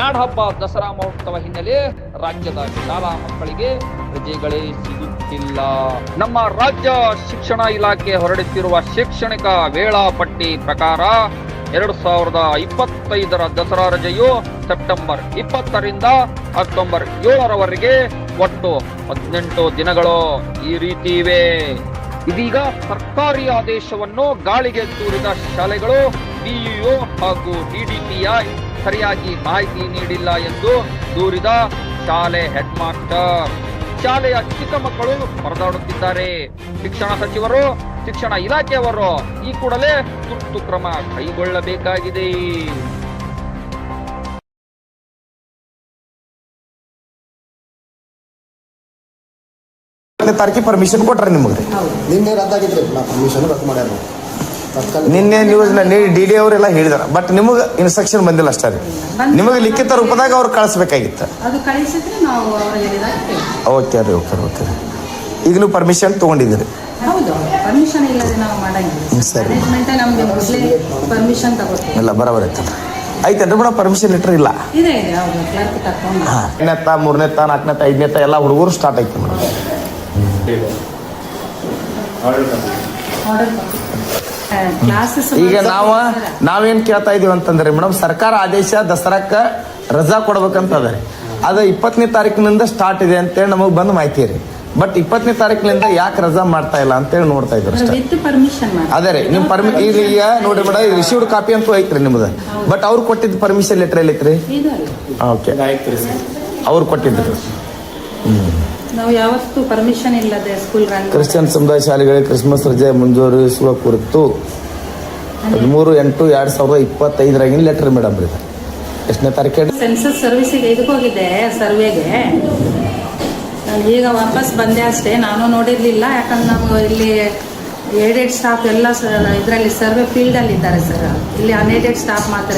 ನಾಡಹಬ್ಬ ದಸರಾ ಮಹೋತ್ಸವ ಹಿನ್ನೆಲೆ ರಾಜ್ಯದ ಶಾಲಾ ಮಕ್ಕಳಿಗೆ ರಜೆಗಳೇ ಸಿಗುತ್ತಿಲ್ಲ. ನಮ್ಮ ರಾಜ್ಯ ಶಿಕ್ಷಣ ಇಲಾಖೆ ಹೊರಡಿಸಿರುವ ಶೈಕ್ಷಣಿಕ ವೇಳಾಪಟ್ಟಿ ಪ್ರಕಾರ 2025 ದಸರಾ ರಜೆಯು ಸೆಪ್ಟೆಂಬರ್ 20ರಿಂದ ಅಕ್ಟೋಬರ್ 7ರವರೆಗೆ ಒಟ್ಟು 18 ದಿನಗಳು ಈ ರೀತಿ ಇವೆ. ಇದೀಗ ಸರ್ಕಾರಿ ಆದೇಶವನ್ನು ಗಾಳಿಗೆ ತೂರಿದ ಶಾಲೆಗಳು ಡಿಇಒ ಹಾಗೂ ಡಿಡಿಪಿಐ ಸರಿಯಾಗಿ ಮಾಹಿತಿ ನೀಡಿಲ್ಲ ಎಂದು ದೂರಿದ ಶಾಲೆ ಹೆಡ್ ಮಾಸ್ಟರ್. ಶಾಲೆಯ ಚಿಕ್ಕ ಮಕ್ಕಳು ಪರದಾಡುತ್ತಿದ್ದಾರೆ. ಶಿಕ್ಷಣ ಸಚಿವರು, ಶಿಕ್ಷಣ ಇಲಾಖೆಯವರು ಈ ಕೂಡಲೇ ತುರ್ತು ಕ್ರಮ ಕೈಗೊಳ್ಳಬೇಕಾಗಿದೆ. ತಾರೀಕಿಗೆ ಪರ್ಮಿಷನ್ ಕೊಟ್ರೆ ನಿಮಗೆ ನಿನ್ನೆ ರದ್ದಾಗಿದ್ರಿ ಪರ್ಮಿಷನ್ ರದ್ದು ಮಾಡ್ಯಾರ. ನಿನ್ನೆ ನ್ಯೂಸ್ನ ಡಿ ಅವರೆಲ್ಲ ಹೇಳಿದಾರೆ, ಬಟ್ ನಿಮಗೆ ಇನ್ಸ್ಟ್ರಕ್ಷನ್ ಬಂದಿಲ್ಲ ಅಷ್ಟೇ ರೀ. ನಿಮಗೆ ಲಿಖಿತ ರೂಪದಾಗ ಅವ್ರು ಕಳಿಸ್ಬೇಕಾಗಿತ್ತು. ಓಕೆ ರೀ, ಓಕೆ ಓಕೆ ರೀ. ಈಗ ನೀವು ಪರ್ಮಿಷನ್ ತೊಗೊಂಡಿದ್ದೀರಿ? ಇಲ್ಲ, ಬರೋಬರ್ ಐತಲ್ಲ. ಐತೇನ್ರಿ ಮೇಡಮ್ ಪರ್ಮಿಷನ್ ಲೆಟರ್? ಇಲ್ಲ. ಹಾಂ, 2ನೇ, 3ನೇ, 4ನೇ, 5ನೇ ಎಲ್ಲ ಹುಡುಗರು ಸ್ಟಾರ್ಟ್ ಆಯ್ತು ಮೇಡಮ್. ಈಗ ನಾವೇನ್ ಕೇಳ್ತಾ ಇದೀವಿ ಅಂತಂದ್ರೆ ಮೇಡಮ್, ಸರ್ಕಾರ ಆದೇಶ ದಸರಾಕ್ಕ ರಜಾ ಕೊಡ್ಬೇಕಂತ ಅದ ರೀ. ಅದು 20ನೇ ತಾರೀಕಿನಿಂದ ಸ್ಟಾರ್ಟ್ ಇದೆ ಅಂತೇಳಿ ನಮಗೆ ಬಂದು ಮಾಹಿತಿ ರೀ. ಬಟ್ 20ನೇ ತಾರೀಕಿನಿಂದ ಯಾಕೆ ರಜಾ ಮಾಡ್ತಾ ಇಲ್ಲ ಅಂತೇಳಿ ನೋಡ್ತಾ ಇದ್ರು ಅಷ್ಟೇ. ಅದೇ ರೀ, ನಿಮ್ ಈಗ ನೋಡಿ ಮೇಡಮ್, ಇದು ರಿಸೀವ್ಡ್ ಕಾಪಿ ಅಂತೂ ಐತ್ರಿ ನಿಮ್ದು. ಬಟ್ ಅವ್ರು ಕೊಟ್ಟಿದ್ದು ಪರ್ಮಿಷನ್ ಲೆಟರ್ ಎಲ್ಲಿ ಐತ್ರಿ? ಓಕೆ, ಅವ್ರು ಕೊಟ್ಟಿದ್ರು. ನಾವು ಯಾವತ್ತೂ ಪರ್ಮಿಷನ್ ಇಲ್ಲದೆ ಸ್ಕೂಲ್ ಕ್ರಿಶ್ಚಿಯನ್ ಸಮುದಾಯ ಶಾಲೆಗಳಿಗೆ ಕ್ರಿಸ್ಮಸ್ ರಜೆ ಮುಂದುವರಿಸುವ ಕುರಿತು 13/8/2025 ಲೆಟರ್ ಮೇಡಮ್ ರೀ. ಎಷ್ಟನೇ ತಾರೀಕು? ಸೆನ್ಸಸ್ ಸರ್ವಿಸಿಗೆ ಇದಕ್ಕೆ ಹೋಗಿದ್ದೆ, ಸರ್ವೆಗೆ. ಈಗ ವಾಪಸ್ ಬಂದೆ ಅಷ್ಟೇ. ನಾನು ನೋಡಿರ್ಲಿಲ್ಲ, ಯಾಕಂದ್ರೆ ನಾವು ಇಲ್ಲಿ ಏಡೆಡ್ ಸ್ಟಾಫ್ ಎಲ್ಲ ಇದರಲ್ಲಿ ಸರ್ವೆ ಫೀಲ್ಡ್ ಅಲ್ಲಿ ಇದ್ದಾರೆ ಸರ್. ಇಲ್ಲಿ ಅನ್ಏಡೆಡ್ ಸ್ಟಾಫ್ ಮಾತ್ರ.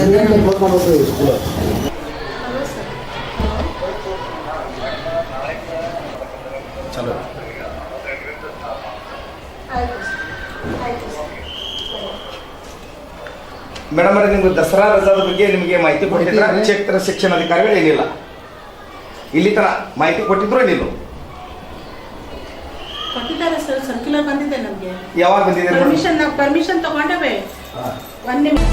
ಮೇಡಮ್ ಅವರೇ, ನಿಮ್ಗೆ ದಸರಾ ರಜಾದ ಬಗ್ಗೆ ನಿಮಗೆ ಮಾಹಿತಿ ಕೊಟ್ಟಿದ್ರ? ಕ್ಷೇತ್ರ ಶಿಕ್ಷಣ ಅಧಿಕಾರಿಗಳು ಏನಿಲ್ಲ ಇಲ್ಲಿ ತರ ಮಾಹಿತಿ ಕೊಟ್ಟಿದ್ರು ಏನಿಲ್ಲ? ಕೊಟ್ಟಿದ್ದಾರೆ ಸರ್, ಸರ್ಕ್ಯುಲರ್ ಬಂದಿದೆ ನಮಗೆ. ಯಾವಾಗ ಬಂದಿದೆ? ಪರ್ಮಿಷನ್ ತಗೊಂಡೇವೆ. 1 ನಿಮಿಷ.